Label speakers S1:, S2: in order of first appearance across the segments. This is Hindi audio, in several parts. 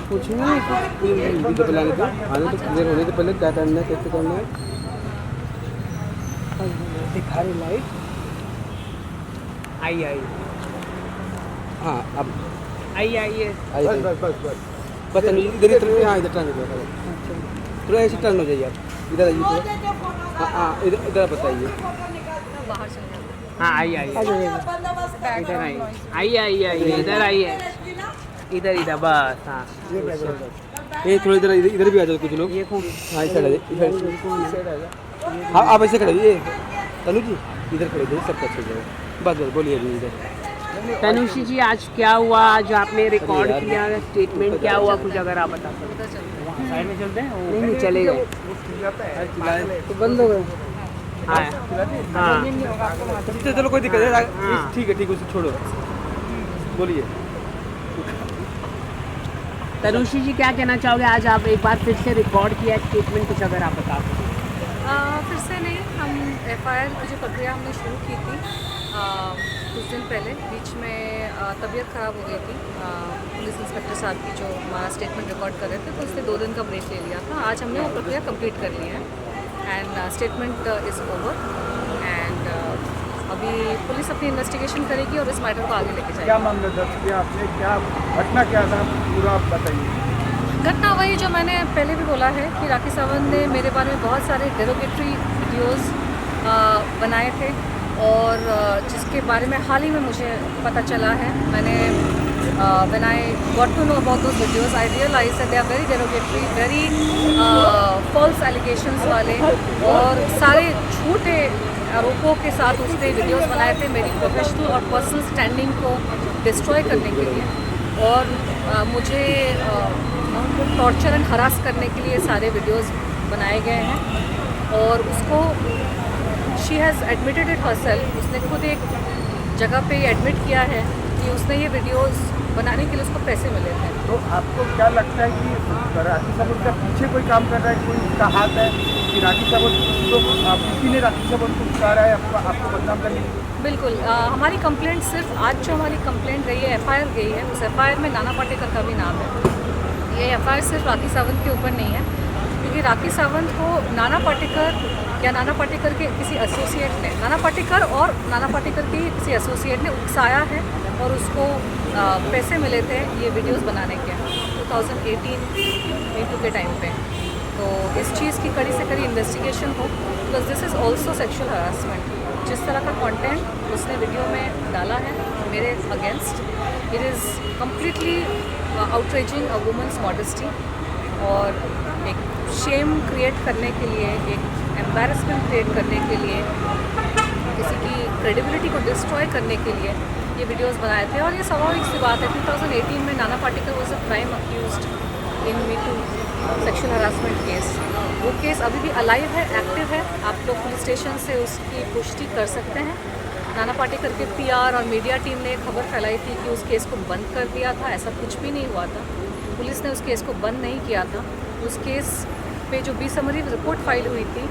S1: पूछेंगे नहीं कुछ वीडियो बनाने का, आने तो क्लियर होने से पहले क्या करना है, कैसे करना है।
S2: दिखा रही लाइट आई आई
S1: हाँ अब
S2: आई आई है।
S1: बस बस बस बस पता नहीं इधर इधर, हाँ इधर टर्न करो, थोड़ा ऐसे टर्न हो जाइए आप, इधर आइए थोड़ा। हाँ हाँ इधर इधर बताइए।
S3: बाहर चले जाओ।
S2: हाँ आई आई इधर आई आई आई आई इधर आई है, इधर इधर बस। हाँ
S1: ये थोड़ा इधर इधर भी आ जाओ कुछ लोग।
S2: ये कौन?
S1: हाँ इस साइड आ जाओ। हाँ आप ऐसे खड़े हो, ये तनु जी इधर खड़े हो, सब अच्छे से बस बस बोलिए अभी इधर।
S2: तनुषी जी आज क्या हुआ, आज आपने रिकॉर्ड किया स्टेटमेंट क्या हुआ, कुछ अगर आप बता सकते।
S3: उधर चलते हैं।
S2: साइड में चलते हैं, नहीं नहीं चले गए
S1: तो बंद हो गए।
S2: हाँ हाँ
S1: चलो कोई दिक्कत है, ठीक है ठीक है उसे छोड़ो, बोलिए।
S2: तनुषी जी क्या कहना चाहोगे, आज आप एक बार फिर से रिकॉर्ड किया स्टेटमेंट, कुछ अगर आप बता सकें।
S3: फिर से नहीं, हम एफआईआर की जो प्रक्रिया हमने शुरू की थी कुछ दिन पहले, बीच में तबीयत ख़राब हो गई थी पुलिस इंस्पेक्टर साहब की, जो हमारा स्टेटमेंट रिकॉर्ड कर रहे थे, तो उसने 2 दिन का ब्रेक ले लिया था। आज हमने वो प्रक्रिया कंप्लीट कर ली है and statement is over and अभी पुलिस अपनी इन्वेस्टिगेशन करेगी और इस मैटर को आगे लेके जाएगी।
S4: क्या मामला दर्ज किया आपने, क्या घटना क्या था, पूरा आप बताइए।
S3: घटना वही जो मैंने पहले भी बोला है कि राखी सावंत ने मेरे बारे में बहुत सारे डेरोगेटरी वीडियोस बनाए थे और जिसके बारे में हाल ही में मुझे पता चला है। मैंने when I got to know about those videos, I realized that they are very derogatory, very false allegations वाले और सारे झूठे आरोपों के साथ उसने वीडियोस बनाए थे मेरी प्रोफेशनल और पर्सनल स्टैंडिंग को डिस्ट्रॉय करने के लिए और मुझे टॉर्चर एंड हरास करने के लिए सारे वीडियोस बनाए गए हैं और उसको she has admitted it herself, उसने खुद एक जगह पे एडमिट किया है कि उसने ये वीडियोस बनाने के लिए उसको पैसे मिले थे।
S4: तो आपको क्या लगता है कि राखी सावंत का पीछे कोई काम कर रहा है, कोई उसका हाथ है कि राखी सावंत तो किसी ने राखी सावंत को उतारा रहा है आपको बदनाम करने के लिए?
S3: बिल्कुल, हमारी कंप्लेंट सिर्फ आज जो हमारी कंप्लेंट गई है, एफआईआर गई है, उस एफआईआर में नाना पाटेकर का भी नाम है। ये एफआईआर सिर्फ राखी सावंत के ऊपर नहीं है, क्योंकि राखी सावंत को नाना पाटेकर या नाना पाटेकर के किसी एसोसिएट ने, नाना पाटेकर और नाना पाटेकर के किसी एसोसिएट ने उकसाया है और उसको पैसे मिले थे ये वीडियोस बनाने के 2018 के टाइम पे। तो इस चीज़ की कड़ी से कड़ी इन्वेस्टिगेशन हो, because this is also sexual harassment. जिस तरह का कंटेंट उसने वीडियो में डाला है मेरे against, it is completely outraging a women's modesty और एक शेम क्रिएट करने के लिए, एक एम्बैरसमेंट क्रिएट करने के लिए, किसी की क्रेडिबिलिटी को डिस्ट्रॉय करने के लिए ये वीडियोस बनाए थे। और ये स्वाभाविक सी बात है, 2018 में Nana Patekar was a prime accused in me too sexual harassment case. वो केस अभी भी अलाइव है, एक्टिव है, आप लोग पुलिस स्टेशन से उसकी पुष्टि कर सकते हैं। नाना पाटेकर के पीआर और मीडिया टीम ने खबर फैलाई थी कि उस केस को बंद कर दिया था, ऐसा कुछ भी नहीं हुआ था। पुलिस ने उस केस को बंद नहीं किया था। उस केस पे जो बी समरी रिपोर्ट फाइल हुई थी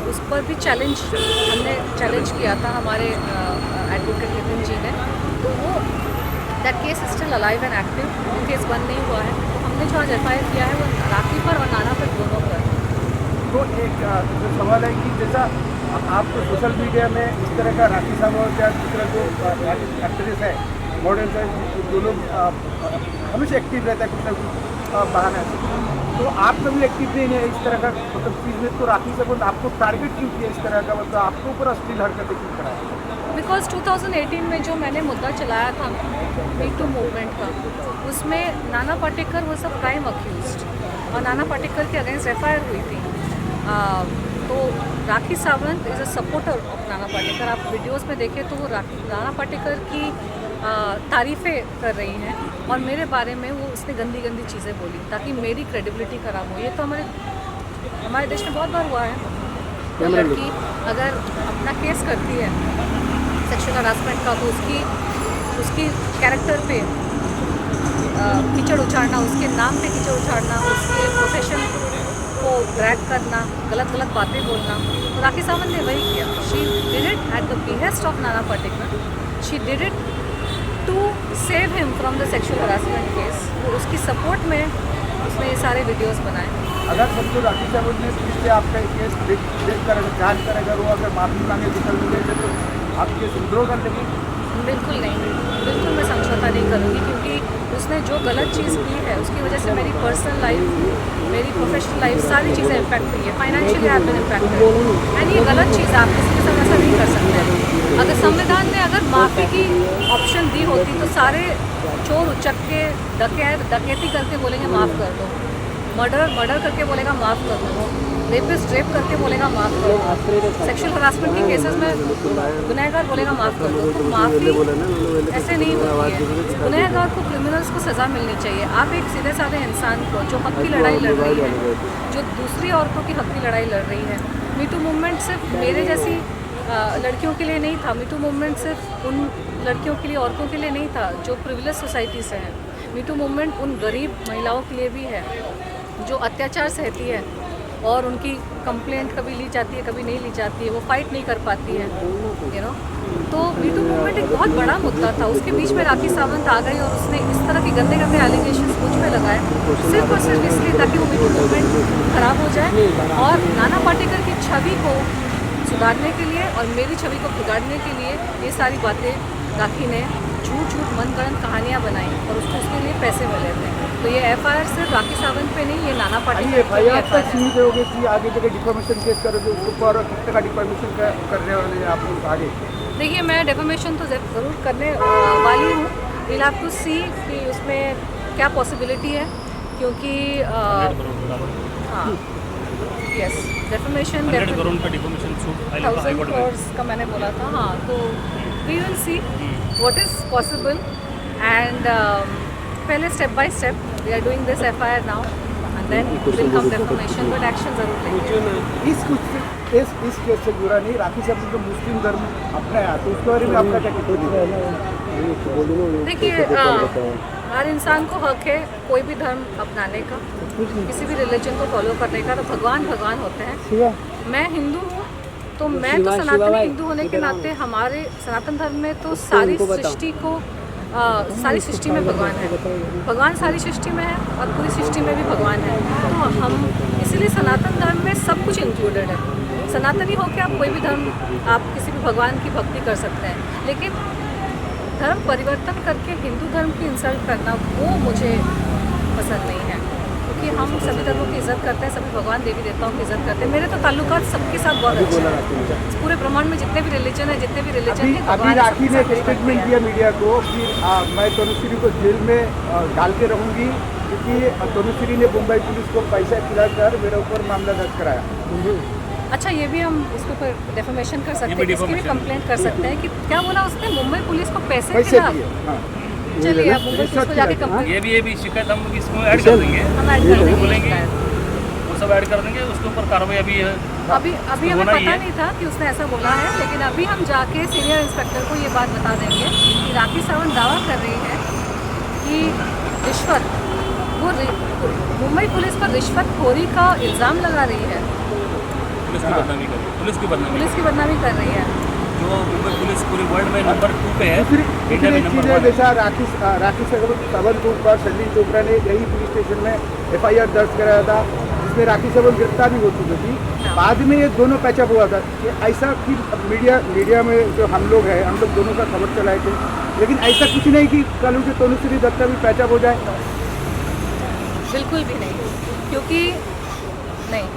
S3: उस पर भी हमने चैलेंज किया था हमारे एडवोकेट नितिन जी ने, तो वो that case still alive and active, वो केस बंद नहीं हुआ है। तो हमने जो आज एफआईआर किया है वो राखी पर और नाना पर, दोनों पर।
S4: तो एक जो सवाल है कि जैसा आप तो सोशल मीडिया में इस तरह का राखी सावंत या दूसरा जो एक्ट्रेस है, मॉडल है, जो लोग हमेशा एक्टिव रहता है कुछ ना कुछ बहाना है, तो आप कभी एक्टिव नहीं है इस तरह का मतलब चीज़ में, तो राखी सावंत आपको टारगेट क्यों किया इस तरह का, मतलब आपके ऊपर अश्लील हरकतें क्यों कराया?
S3: बिकॉज 2018 में जो मैंने मुद्दा चलाया था मी टू मूवमेंट का, उसमें Nana Patekar was a prime accused और नाना पाटेकर के अगेंस्ट एफआईआर हुई थी। तो Rakhi Sawant is a supporter of Nana Patekar. आप वीडियोस में देखें तो वो नाना पाटेकर की तारीफ़ें कर रही हैं और मेरे बारे में वो उसने गंदी गंदी चीज़ें बोली ताकि मेरी क्रेडिबिलिटी खराब हो। ये तो हमारे देश में बहुत बार हुआ है, कोई लड़की अगर अपना केस करती है सेक्शुअल हरासमेंट का, तो उसकी कैरेक्टर पे कीचड़ उछाड़ना, उसके नाम पे कीचड़ उछाड़ना, उसके प्रोफेशन को ड्रैग करना, गलत गलत बातें बोलना। तो राखी सावंत ने वही किया। She did it at the behest of Nana Patekar. She did it to save him from the sexual harassment case. वो सपोर्ट में उसने ये सारे वीडियोस बनाए।
S4: अगर समझो राखी सावंत ने पुलिस से आपका केस देख कर अगर जांच कर अगर वो अगर माफी मांगे सोशल मीडिया से तो आप केस विड्रॉ कर देंगे?
S3: बिल्कुल नहीं, बिल्कुल मैं समझौता नहीं करूँगी, क्योंकि उसने जो गलत चीज़ की है उसकी वजह से मेरी पर्सनल लाइफ, मेरी प्रोफेशनल लाइफ, सारी चीज़ें इम्पैक्ट हुई है। Financially I have been impacted and ये गलत चीज़ आप किसी के साथ ऐसा नहीं कर सकते। अगर संविधान ने अगर माफ़ी की ऑप्शन दी होती तो सारे चोर उचक्के डकैती करके बोलेंगे माफ़ कर दो, मर्डर करके बोलेगा माफ़ कर दो, रेपिस्ट रेप करके बोलेगा माफ़ कर दो, सेक्सुअल हरासमेंट के केसेस में गुनहगार बोलेगा माफ़ कर दो। तो माफ़ी ऐसे नहीं होती है। गुनहगार को, क्रिमिनल्स को सज़ा मिलनी चाहिए। आप एक सीधे साधे इंसान को जो हक की लड़ाई लड़ रही है, जो दूसरी औरतों की हक की लड़ाई लड़ रही है, मीटू मूवमेंट सिर्फ मेरे जैसी लड़कियों के लिए नहीं था। मीटू मूवमेंट सिर्फ उन लड़कियों के लिए, औरतों के लिए नहीं था जो प्रिविलेज सोसाइटी से हैं। मीटू मूवमेंट उन गरीब महिलाओं के लिए भी है जो अत्याचार सहती है और उनकी कंप्लेंट कभी ली जाती है, कभी नहीं ली जाती है, वो फाइट नहीं कर पाती है, यू नो। तो मीटू मूवमेंट एक बहुत बड़ा मुद्दा था, उसके बीच में राखी सावंत आ गई और उसने इस तरह के गंदे गंदे एलिगेशंस मुझ पे लगाए, सिर्फ और सिर्फ इसलिए ताकि वो मीटू मूवमेंट खराब हो जाए और नाना पाटेकर की छवि को सुधारने के लिए और मेरी छवि को बिगाड़ने के लिए ये सारी बातें राखी ने झूठ मनगढ़ंत कहानियाँ बनाई और उसके लिए पैसे मिले थे। तो ये एफआईआर सिर्फ राखी सावंत पे नहीं, ये नाना पाटेकर
S4: एफआईआर तक सीमित होगी कि आगे जगह डिफॉर्मेशन केस करोगे उसके ऊपर कितने का डिफॉर्मेशन करने वाले हैं आप लोग आगे? देखिए,
S3: मैं डिफॉर्मेशन तो ज़रूर करने वाली हूँ। विल हैव टू सी कि उसमें क्या पॉसिबिलिटी है, क्योंकि हाँ यस डिफॉर्मेशन
S5: 100 करोड़ का डिफॉर्मेशन सूट
S3: 1000 करोड़ का मैंने बोला था। हाँ, तो we will see what is possible and पहले step by step we are doing this FIR now and then will come deformation, but action जरूर लेंगे।
S4: इस केस से जुड़ा नहीं, राखी साहब जो मुस्लिम धर्म अपनाया तो उसके बारे में आपका क्या टिप्पणी है?
S3: देखिए, हर इंसान को हक है कोई भी धर्म अपनाने का, किसी भी रिलीजन को फॉलो करने का। तो भगवान होते हैं। मैं हिंदू हूँ तो मैं तो सनातनी हिंदू होने के नाते हमारे सनातन धर्म में तो सारी सृष्टि में भगवान है, भगवान सारी सृष्टि में है और पूरी सृष्टि में भी भगवान है। तो हम इसीलिए सनातन धर्म में सब कुछ इंक्लूडेड है। सनातनी हो के आप कोई भी धर्म, आप किसी भी भगवान की भक्ति कर सकते हैं, लेकिन धर्म परिवर्तन करके हिंदू धर्म की इंसल्ट करना वो मुझे पसंद नहीं है, क्योंकि हम सभी धर्मों की इज्जत करते हैं, सभी भगवान देवी देवताओं की इज्जत करते हैं। मेरे तो ताल्लुकात सबके साथ बहुत अच्छे हैं। पूरे ब्रह्मांड में जितने भी रिलीजन है,
S4: अभी राखी ने स्टेटमेंट दिया मीडिया को कि मैं तनुश्री को जेल में डाल के रहूँगी, क्योंकि तनुश्री ने मुंबई पुलिस को पैसा खिलाकर मेरे ऊपर मामला दर्ज कराया।
S3: अच्छा, ये भी हम इसके ऊपर डेफेमेशन कर सकते हैं, इसकी भी कंप्लेंट कर सकते हैं कि क्या बोला उसने, मुंबई पुलिस को पैसे खिला। चलिए, आप मुंबई पुलिस को जाके कंप्लेंट,
S5: ये भी शिकायत हम इसमें ऐड कर देंगे,
S3: हम ऐड कर देंगे,
S5: बोलेंगे वो सब ऐड कर देंगे, उसके ऊपर कार्रवाई अभी
S3: हमें पता नहीं था कि उसने ऐसा बोला है, लेकिन अभी हम जाके सीनियर इंस्पेक्टर को ये बात बता देंगे कि राखी सावंत दावा कर रही है कि रिश्वत, वो मुंबई पुलिस पर रिश्वतखोरी का इल्ज़ाम लगा रही है,
S5: पुलिस की बदनामी कर रही है,
S3: पुलिस की बदनामी कर रही है।
S5: जो मुंबई पुलिस पूरे वर्ल्ड में नंबर 2 पे है,
S4: इंडिया में नंबर 1 है। जैसा राखी सावंत के ऊपर शर्लिन चोपड़ा ने यही पुलिस स्टेशन में एफआईआर दर्ज कराया था, जिसमें राखी सावंत गिरफ्तार भी हो चुकी थी। बाद में ये दोनों पैचअप हुआ था कि ऐसा कि मीडिया में जो हम लोग हैं, हम लोग दोनों का खबर चलाए थे, लेकिन ऐसा कुछ नहीं कि कल उनके तनुश्री दत्ता भी पैचअप हो जाए।
S3: बिल्कुल भी नहीं, क्योंकि नहीं,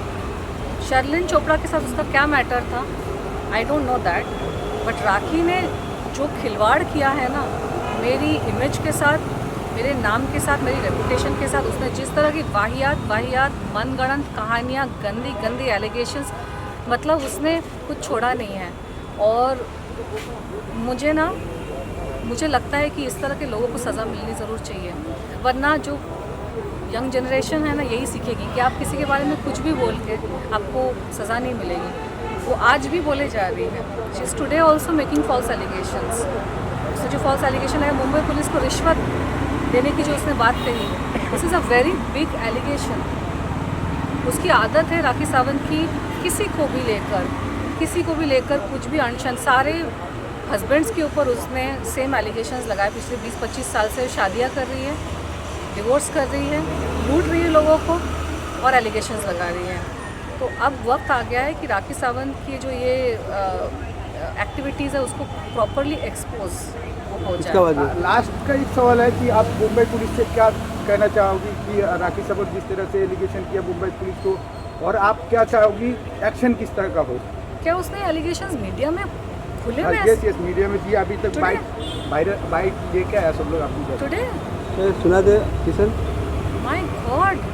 S3: शर्लिन चोपड़ा के साथ उसका क्या मैटर था, I don't know that, but Rakhi ने जो खिलवाड़ किया है ना मेरी इमेज के साथ, मेरे नाम के साथ, मेरी रेपुटेशन के साथ, उसने जिस तरह की वाहियात मनगढ़ंत कहानियाँ, गंदी एलिगेशंस, मतलब उसने कुछ छोड़ा नहीं है। और मुझे लगता है कि इस तरह के लोगों को सज़ा मिलनी ज़रूर चाहिए, वरना जो यंग जनरेशन है ना, यही सीखेगी कि आप किसी के बारे में कुछ भी बोल के आपको सज़ा नहीं मिलेगी। वो आज भी बोले जा रही है, she is today also making false allegations. उसने जो फॉल्स एलिगेशन है मुंबई पुलिस को रिश्वत देने की जो उसने बात कही, this is a very big allegation. उसकी आदत है राखी सावंत की किसी को भी लेकर कुछ भी अनशन, सारे हस्बैंड्स के ऊपर उसने सेम एलिगेशंस लगाए। पिछले 20-25 साल से शादियाँ कर रही है डिवोर्स कर रही है, लूट रही है लोगों को और एलिगेशंस लगा रही है। तो अब वक्त आ गया है कि राखी सावंत की जो ये एक्टिविटीज़ है उसको प्रॉपरली एक्सपोज हो
S1: इसका
S3: जाए।
S1: वजह
S4: लास्ट का एक सवाल है कि आप मुंबई पुलिस से क्या कहना चाहोगी कि राखी सावंत जिस तरह से एलिगेशन किया मुंबई पुलिस को, और आप क्या चाहोगी एक्शन किस तरह का हो?
S3: क्या उसने एलिगेशंस मीडिया में खुले में
S4: यस यस मीडिया में दिया, अभी तक बाइट लेके आया सब लोग आपकी
S3: टुडे?
S1: सुना दे किशन
S3: माय गॉड,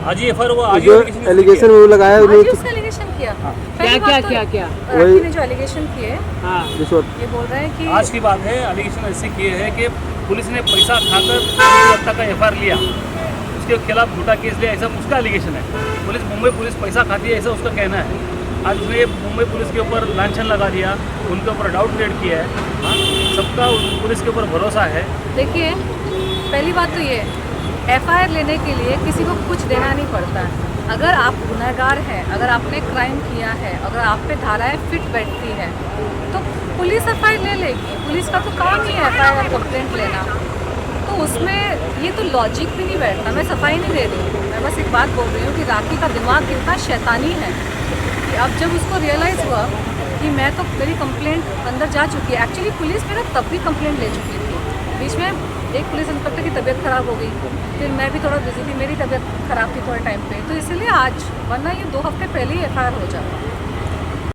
S5: आज ही एफआईआर हुआ, आज ही
S1: जो
S5: application
S1: एलिगेशन वो लगाया
S3: आज ही
S1: उन्हें
S3: उसका एलिगेशन किया।
S2: क्या
S3: पहली
S2: क्या
S3: बात तो
S2: क्या क्या
S3: राखी ने जो एलिगेशन किए,
S2: हाँ
S1: रिश्वत
S3: ये बोल रहे हैं कि
S5: आज की बात है। एलिगेशन ऐसे किए हैं कि पुलिस ने पैसा खाकर हत्या का एफआईआर लिया, उसके खिलाफ झूठा केस लिया, ऐसा उसका एलिगेशन है। मुंबई पुलिस पैसा खाती है ऐसा उसका कहना है। आज उसने मुंबई पुलिस के ऊपर लांछन लगा दिया, उनके ऊपर डाउट क्रिएट किया है। हाँ, सबका पुलिस के ऊपर भरोसा है।
S3: देखिए, पहली बात तो ये एफआईआर लेने के लिए किसी को कुछ देना नहीं पड़ता है। अगर आप गुनहगार हैं, अगर आपने क्राइम किया है, अगर आप पे धाराएं फिट बैठती है तो पुलिस एफआईआर ले लेगी। पुलिस का तो काम ही है एफआईआर कंप्लेंट लेना। तो उसमें ये तो लॉजिक भी नहीं बैठता। मैं सफाई नहीं दे रही हूँ, मैं बस एक बात बोल रही हूँ कि राखी का दिमाग कितना शैतानी है कि अब जब उसको रियलाइज़ हुआ कि मैं तो मेरी कंप्लेंट अंदर जा चुकी है। एक्चुअली पुलिस मेरा तब भी कंप्लेंट ले चुकी थी। बीच में एक पुलिस इंस्पेक्टर की तबीयत ख़राब हो गई, फिर मैं भी थोड़ा बिजी थी, मेरी तबीयत ख़राब थी थोड़े टाइम पे, तो इसीलिए आज, वरना ये 2 हफ्ते पहले ही एफआईआर हो जाता।